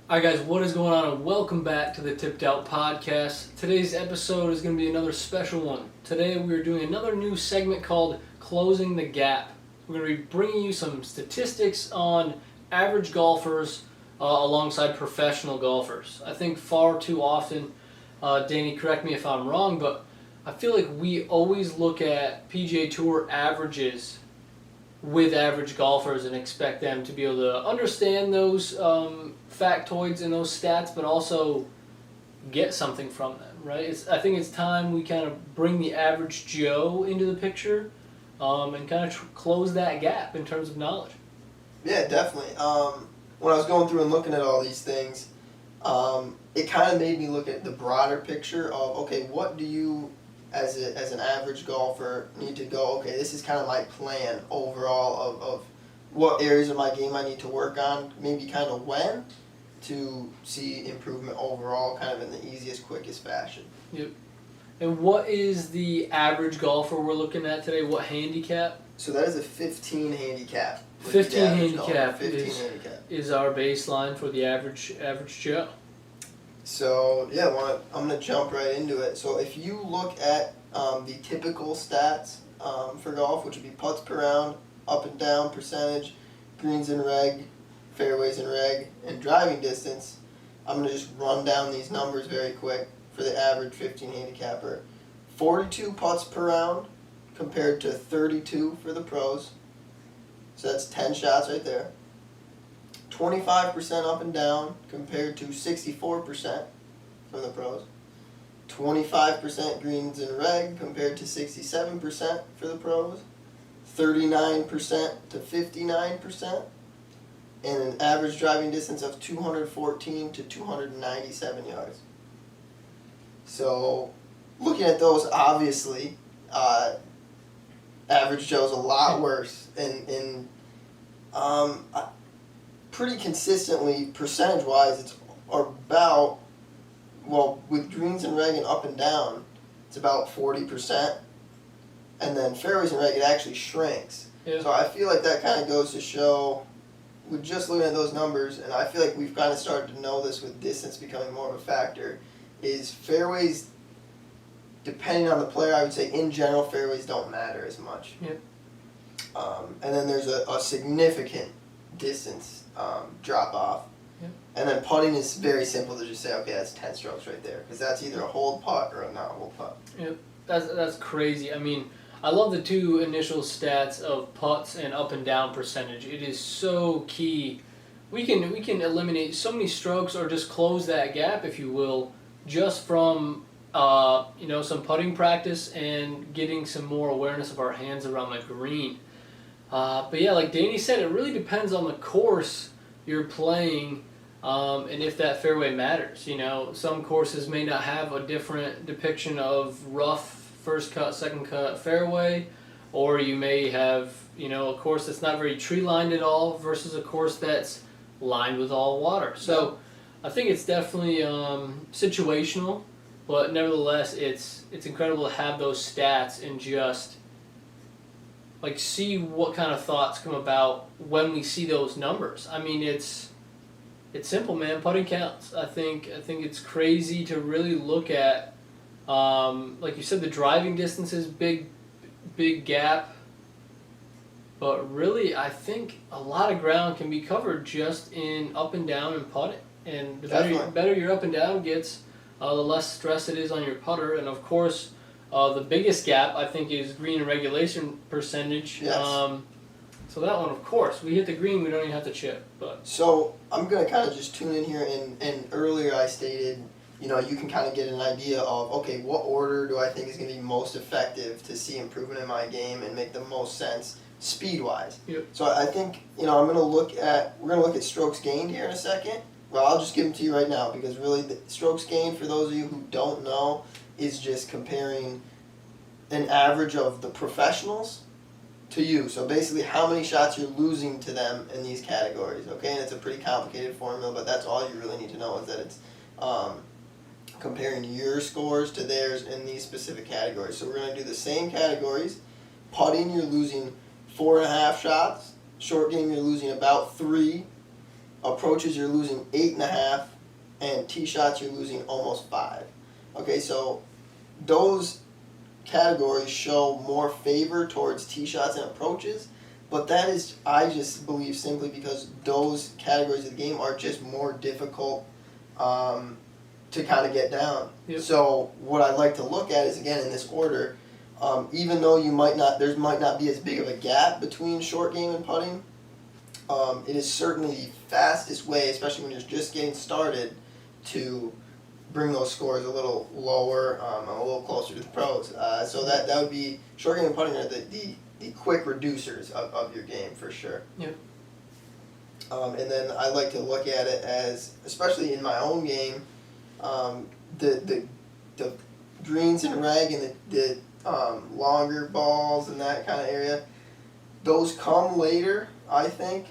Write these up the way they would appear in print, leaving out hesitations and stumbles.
Alright guys, what is going on and welcome back to the Tipped Out Podcast. Today's episode is going to be another special one. Today we are doing another new segment called Closing the Gap. We're going to be bringing you some statistics on average golfers alongside professional golfers. I think far too often, Danny, correct me if I'm wrong, but I feel like we always look at PGA Tour averages with average golfers and expect them to be able to understand those factoids and those stats, but also get something from them, right? I think it's time we kind of bring the average Joe into the picture and kind of close that gap in terms of knowledge. Yeah, definitely. When I was going through and looking at all these things, it kind of made me look at the broader picture of, okay, what do you, as an average golfer, need to go, okay, this is kind of my plan overall of what areas of my game I need to work on, maybe kind of when, to see improvement overall kind of in the easiest, quickest fashion. Yep. And what is the average golfer we're looking at today? What handicap? So that is a 15 handicap. 15 handicap, 15 handicap is our baseline for the average Joe. So yeah, I'm going to jump right into it. So if you look at the typical stats for golf, which would be putts per round, up and down percentage, greens and reg, fairways and reg, and driving distance, I'm going to just run down these numbers very quick for the average 15 handicapper. 42 putts per round compared to 32 for the pros. So that's 10 shots right there. 25% up and down compared to 64% from the pros. 25% greens and reg compared to 67% for the pros. 39% to 59%. And an average driving distance of 214 to 297 yards. So, looking at those, obviously, average Joe's a lot worse. And pretty consistently, percentage-wise, it's about, well, with greens and reg and up and down, it's about 40%. And then fairways and reg, it actually shrinks. Yeah. So I feel like that kind of goes to show, with just looking at those numbers, and I feel like we've kind of started to know this with distance becoming more of a factor, is fairways, depending on the player, I would say in general, fairways don't matter as much. Yep. And then there's a significant distance drop off. Yep. And then putting is very simple to just say, okay, that's 10 strokes right there, because that's either a hold putt or a not hold putt. Yep. That's crazy. I mean, I love the two initial stats of putts and up and down percentage. It is so key. We can eliminate so many strokes or just close that gap, if you will, just from some putting practice and getting some more awareness of our hands around the green. But yeah, like Danny said, it really depends on the course you're playing and if that fairway matters. You know, some courses may not have a different depiction of rough first cut, second cut fairway, or you may have, a course that's not very tree lined at all versus a course that's lined with all water. So I think it's definitely situational, but nevertheless, it's incredible to have those stats and just like see what kind of thoughts come about when we see those numbers. I mean, it's simple, man. Putting counts. I think it's crazy to really look at. Like you said, the driving distance is big gap, but really I think a lot of ground can be covered just in up and down and putting. And the better your up and down gets, the less stress it is on your putter. And of course, the biggest gap I think is green and regulation percentage. Yes. So that one, of course, we hit the green, we don't even have to chip. But so I'm gonna kind of just tune in here, and earlier I stated, you can kind of get an idea of, okay, what order do I think is going to be most effective to see improvement in my game and make the most sense speed-wise. Yep. So I think, we're going to look at strokes gained here in a second. Well, I'll just give them to you right now, because really the strokes gained, for those of you who don't know, is just comparing an average of the professionals to you. So basically how many shots you're losing to them in these categories, okay? And it's a pretty complicated formula, but that's all you really need to know, is that it's comparing your scores to theirs in these specific categories. So we're going to do the same categories. Putting, you're losing 4.5 shots. Short game, you're losing about 3. approaches you're losing 8.5, and tee shots you're losing almost 5. Okay, so those categories show more favor towards tee shots and approaches, but that is, I just believe, simply because those categories of the game are just more difficult to kind of get down. Yep. So what I'd like to look at is, again, in this order, even though there might not be as big of a gap between short game and putting, it is certainly the fastest way, especially when you're just getting started, to bring those scores a little lower, a little closer to the pros. So that would be, short game and putting are the quick reducers of your game for sure. Yep. And then I like to look at it as, especially in my own game, the greens and reg and the longer balls and that kind of area, those come later, I think.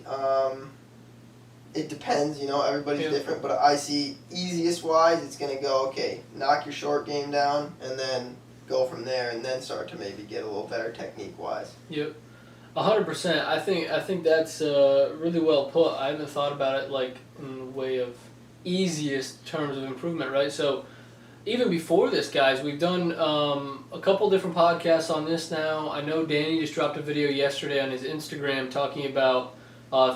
It depends, everybody's different, but I see easiest wise, it's going to go, okay, knock your short game down and then go from there and then start to maybe get a little better technique wise. Yep. 100%. I think that's really well put. I haven't thought about it like in the way of easiest terms of improvement, right? So even before this, guys, we've done a couple different podcasts on this now. I know Danny just dropped a video yesterday on his Instagram talking about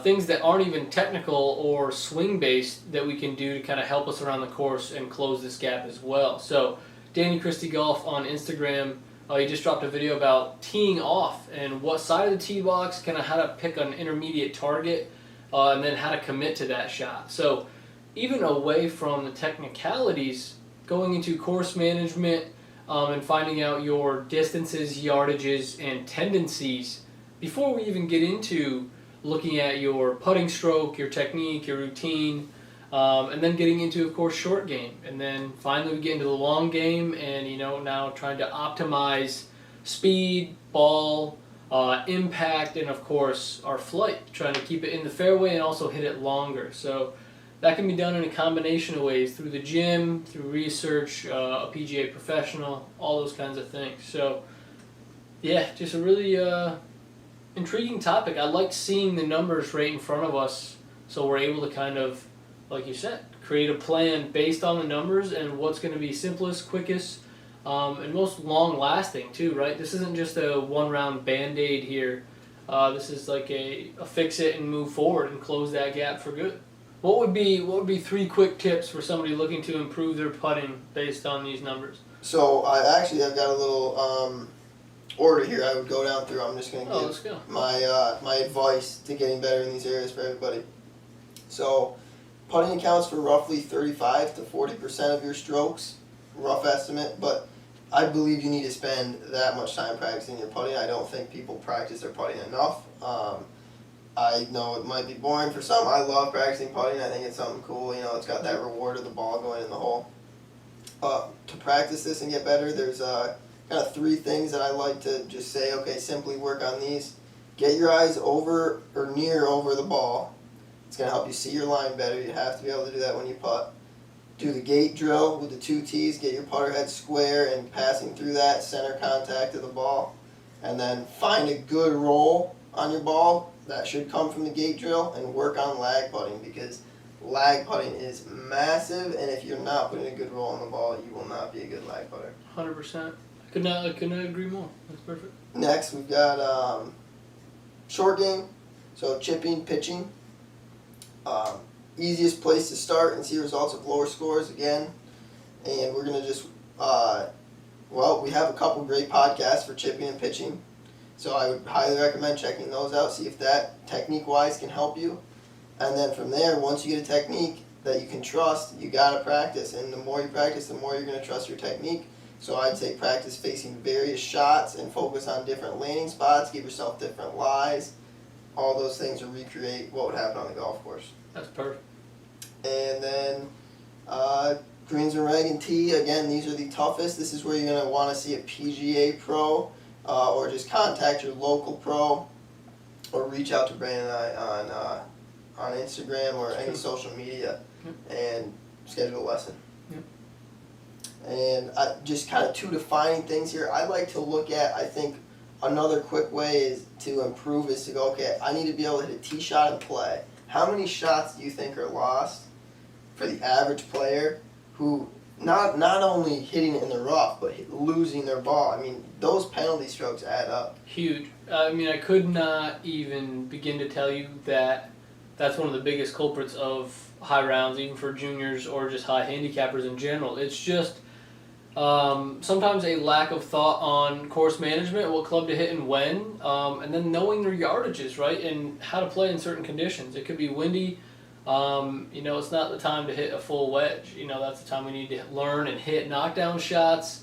things that aren't even technical or swing-based that we can do to kind of help us around the course and close this gap as well. So Danny Christy Golf on Instagram, he just dropped a video about teeing off and what side of the tee box, kind of how to pick an intermediate target, and then how to commit to that shot. So even away from the technicalities, going into course management and finding out your distances, yardages, and tendencies before we even get into looking at your putting stroke, your technique, your routine, and then getting into, of course, short game. And then finally we get into the long game and, now trying to optimize speed, ball, impact, and, of course, our flight, trying to keep it in the fairway and also hit it longer. So that can be done in a combination of ways, through the gym, through research, a PGA professional, all those kinds of things. So, yeah, just a really intriguing topic. I like seeing the numbers right in front of us so we're able to kind of, like you said, create a plan based on the numbers and what's going to be simplest, quickest, and most long-lasting too, right? This isn't just a one-round Band-Aid here. This is like a fix it and move forward and close that gap for good. What would be 3 quick tips for somebody looking to improve their putting based on these numbers? So I've got a little order here I would go down through. I'm just going to give my advice to getting better in these areas for everybody. So putting accounts for roughly 35 to 40% of your strokes, rough estimate, but I believe you need to spend that much time practicing your putting. I don't think people practice their putting enough. I know it might be boring for some. I love practicing putting. I think it's something cool. It's got that reward of the ball going in the hole. To practice this and get better, there's kind of 3 things that I like to just say, okay, simply work on these. Get your eyes over or near over the ball. It's going to help you see your line better. You have to be able to do that when you putt. Do the gate drill with the 2 tees. Get your putter head square and passing through that, center contact of the ball. And then find a good roll on your ball. That should come from the gate drill, and work on lag putting, because lag putting is massive, and if you're not putting a good roll on the ball, you will not be a good lag putter. 100%. I could not agree more. That's perfect. Next, we've got short game, so chipping, pitching. Easiest place to start and see results of lower scores again, and we're going to just, we have a couple great podcasts for chipping and pitching. So I would highly recommend checking those out, see if that technique-wise can help you. And then from there, once you get a technique that you can trust, you got to practice. And the more you practice, the more you're going to trust your technique. So I'd say practice facing various shots and focus on different landing spots, give yourself different lies. All those things will recreate what would happen on the golf course. That's perfect. And then greens and reg and tee, again, these are the toughest. This is where you're going to want to see a PGA pro. Or just contact your local pro, or reach out to Brandon and I on Instagram or any social media, and schedule a lesson. And just kind of 2 defining things here. I like to look at, I think another quick way is to improve is to go, okay, I need to be able to hit a tee shot and play. how many shots do you think are lost for the average player who not only hitting it in the rough, but losing their ball? I mean, those penalty strokes add up. Huge. I mean, I could not even begin to tell you that that's one of the biggest culprits of high rounds, even for juniors or just high handicappers in general. It's just sometimes a lack of thought on course management, what club to hit and when, and then knowing their yardages, right, and how to play in certain conditions. It could be windy. It's not the time to hit a full wedge. That's the time we need to learn and hit knockdown shots.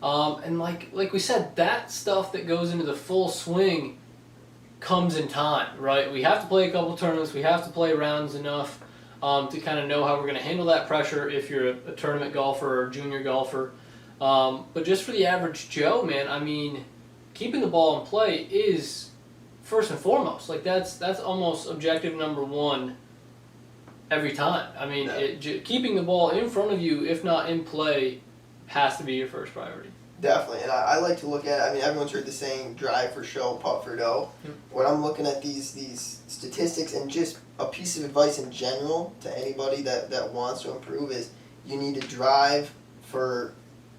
And like we said, that stuff that goes into the full swing comes in time, right? We have to play a couple tournaments. We have to play rounds enough to kind of know how we're going to handle that pressure if you're a tournament golfer or junior golfer. But just for the average Joe, man, I mean, keeping the ball in play is first and foremost. Like that's almost objective number one every time. I mean, keeping the ball in front of you, if not in play, has to be your first priority. Definitely, and I like to look at, I mean, everyone's heard the saying, drive for show, putt for dough. Yep. When I'm looking at these statistics and just a piece of advice in general to anybody that wants to improve is you need to drive for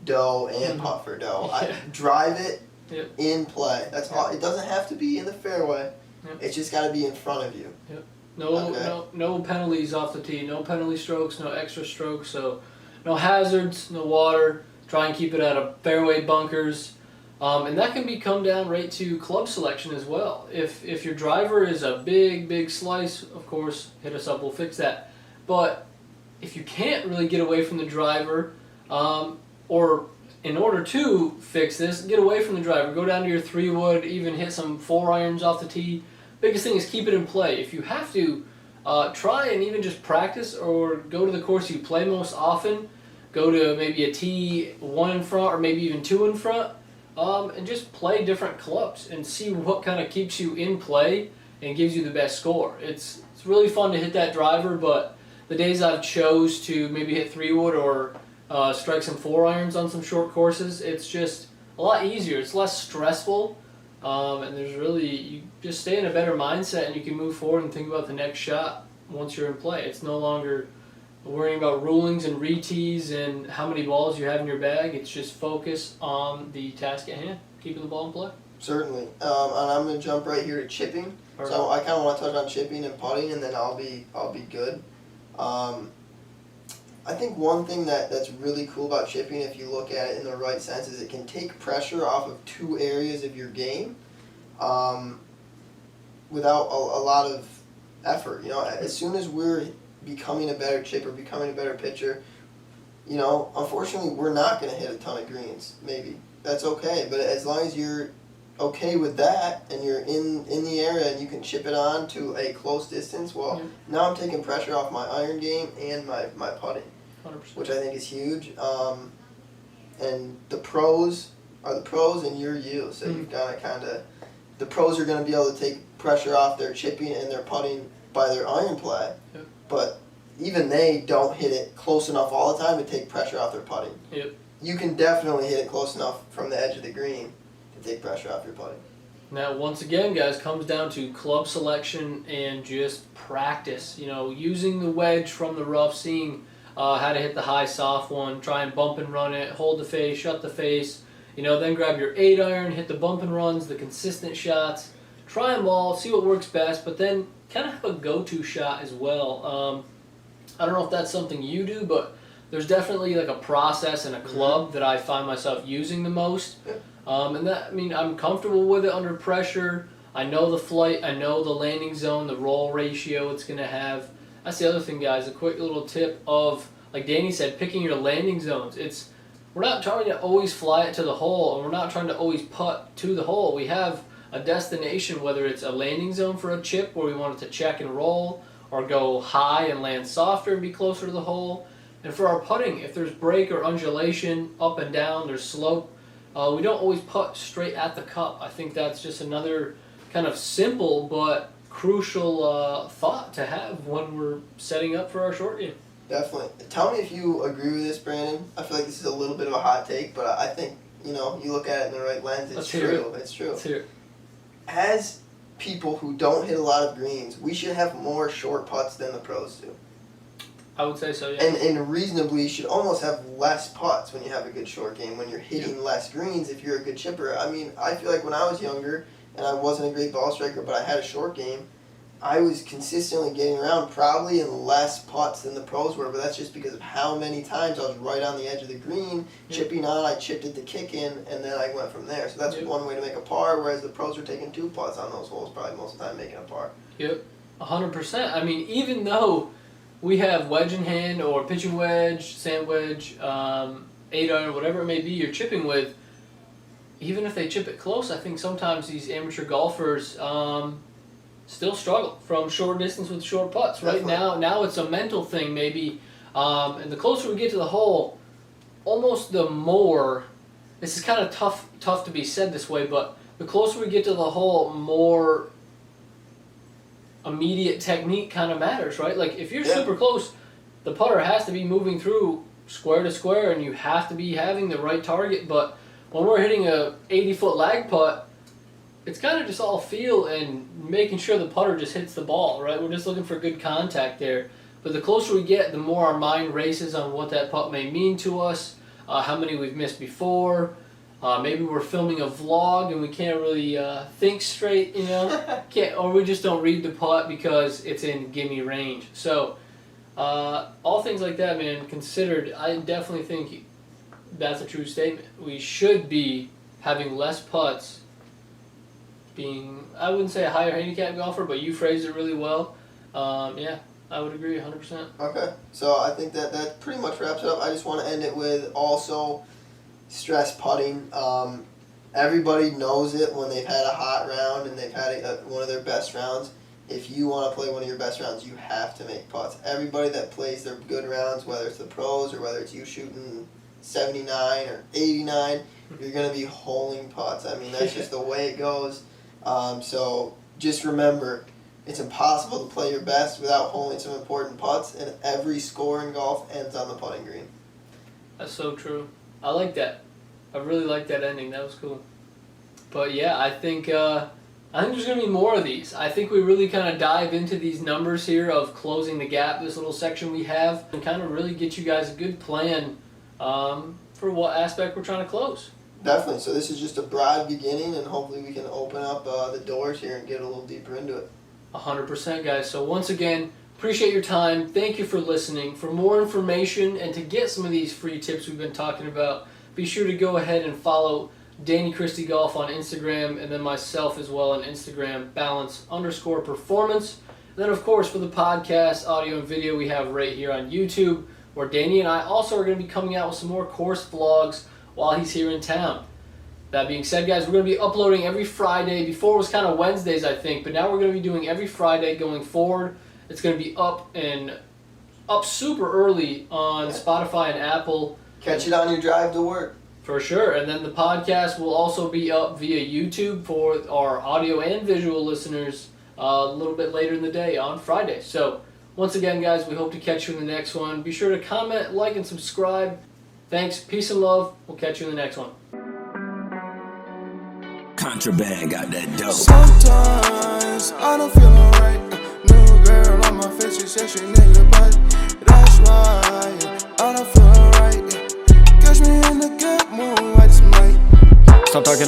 dough and putt for dough. Yeah. Drive it Yep. in play. That's all. It doesn't have to be in the fairway. Yep. It's just got to be in front of you. Yep. No penalties off the tee, no penalty strokes, no extra strokes, so no hazards, no water. Try and keep it out of fairway bunkers. And that can come down right to club selection as well. If your driver is a big slice, of course, hit us up, we'll fix that. But if you can't really get away from the driver, or in order to fix this, get away from the driver, go down to your 3-wood, even hit some 4-irons off the tee. Biggest thing is keep it in play. If you have to, try and even just practice or go to the course you play most often. Go to maybe a tee 1 in front or maybe even 2 in front, and just play different clubs and see what kind of keeps you in play and gives you the best score. It's really fun to hit that driver, but the days I've chose to maybe hit 3-wood or strike some 4-irons on some short courses, it's just a lot easier. It's less stressful. And you just stay in a better mindset and you can move forward and think about the next shot once you're in play. It's no longer worrying about rulings and re-tees and how many balls you have in your bag. It's just focus on the task at hand, keeping the ball in play. Certainly. And I'm going to jump right here to chipping. Right. So I kind of want to touch on chipping and putting, and then I'll be good. I think one thing that's really cool about chipping, if you look at it in the right sense, is it can take pressure off of 2 areas of your game without a lot of effort. As soon as we're becoming a better chipper, becoming a better pitcher, unfortunately we're not going to hit a ton of greens, maybe. That's okay, but as long as you're okay with that and you're in the area and you can chip it on to a close distance, well, now I'm taking pressure off my iron game and my putting, 100%. which I think is huge. And the pros are the pros and you're you, so you've got to kind of, the pros are going to be able to take pressure off their chipping and their putting by their iron play. Yep. But even they don't hit it close enough all the time to take pressure off their putting. Yep. You can definitely hit it close enough from the edge of the green to take pressure off your putting. Now, once again, guys, comes down to club selection and just practice. Using the wedge from the rough, seeing how to hit the high soft one, try and bump and run it, hold the face, shut the face. Then grab your 8-iron, hit the bump and runs, the consistent shots. Try them all, see what works best, but then kind of have a go-to shot as well. I don't know if that's something you do, but there's definitely like a process and a club that I find myself using the most. I'm comfortable with it under pressure. I know the flight, I know the landing zone, the roll ratio it's going to have. That's the other thing, guys, a quick little tip of, like Danny said, picking your landing zones. We're not trying to always fly it to the hole, and we're not trying to always putt to the hole. We have a destination, whether it's a landing zone for a chip where we want it to check and roll, or go high and land softer and be closer to the hole. And for our putting, if there's break or undulation, up and down, there's slope, we don't always putt straight at the cup. I think that's just another kind of simple but crucial thought to have when we're setting up for our short game. Definitely. Tell me if you agree with this, Brandon. I feel like this is a little bit of a hot take, but I think, you look at it in the right lens, it's true. It's true. Let's hear it. people who don't hit a lot of greens, we should have more short putts than the pros do. I would say so, yeah. And reasonably, you should almost have less putts when you have a good short game, when you're hitting less greens if you're a good chipper. I mean, I feel like when I was younger and I wasn't a great ball striker, but I had a short game, I was consistently getting around probably in less putts than the pros were, but that's just because of how many times I was right on the edge of the green, chipping on, I chipped it to kick in, and then I went from there. So that's one way to make a par, whereas the pros were taking 2 putts on those holes probably most of the time making a par. Yep, 100%. I mean, even though we have wedge in hand or pitching wedge, sand wedge, 8-iron, whatever it may be you're chipping with, even if they chip it close, I think sometimes these amateur golfers still struggle from short distance with short putts. Right now it's a mental thing maybe, and the closer we get to the hole, almost the more, this is kind of tough to be said this way, but the closer we get to the hole, more immediate technique kind of matters, right? Like if you're super close, the putter has to be moving through square to square, and you have to be having the right target. But when we're hitting a 80-foot lag putt, it's kind of just all feel and making sure the putter just hits the ball, right? We're just looking for good contact there. But the closer we get, the more our mind races on what that putt may mean to us, how many we've missed before. Maybe we're filming a vlog and we can't really think straight, you know, or we just don't read the putt because it's in gimme range. So all things like that, man, considered, I definitely think that's a true statement. We should be having less putts, being, I wouldn't say a higher handicap golfer, but you phrased it really well. Yeah, I would agree 100%. Okay, so I think that pretty much wraps it up. I just want to end it with also stress putting. Everybody knows it when they've had a hot round and they've had one of their best rounds. If you want to play one of your best rounds, you have to make putts. Everybody that plays their good rounds, whether it's the pros or whether it's you shooting 79 or 89, you're going to be holing putts. I mean, that's just the way it goes. So just remember, it's impossible to play your best without holing some important putts, and every score in golf ends on the putting green. That's so true. I like that. I really like that ending. That was cool. But yeah, I think there's going to be more of these. I think we really kind of dive into these numbers here of closing the gap, this little section we have, and kind of really get you guys a good plan for what aspect we're trying to close. Definitely. So this is just a broad beginning, and hopefully we can open up the doors here and get a little deeper into it. 100%, guys. So once again, appreciate your time. Thank you for listening. For more information and to get some of these free tips we've been talking about, be sure to go ahead and follow Danny Christy Golf on Instagram, and then myself as well on Instagram, balance_performance. And then, of course, for the podcast, audio and video, we have right here on YouTube, where Danny and I also are going to be coming out with some more course vlogs while he's here in town. That being said, guys, we're going to be uploading every Friday. Before it was kind of Wednesdays, I think, but now we're going to be doing every Friday going forward. It's going to be up super early on Spotify and Apple. Catch it on your drive to work. For sure. And then the podcast will also be up via YouTube for our audio and visual listeners a little bit later in the day on Friday. So once again, guys, we hope to catch you in the next one. Be sure to comment, like, and subscribe. Thanks. Peace and love. We'll catch you in the next one. Contraband got that dope. Sometimes I don't feel alright. New girl on my face, she said she need your butt. That's why I don't feel alright. Catch me in a good mood, I just might. Stop talking.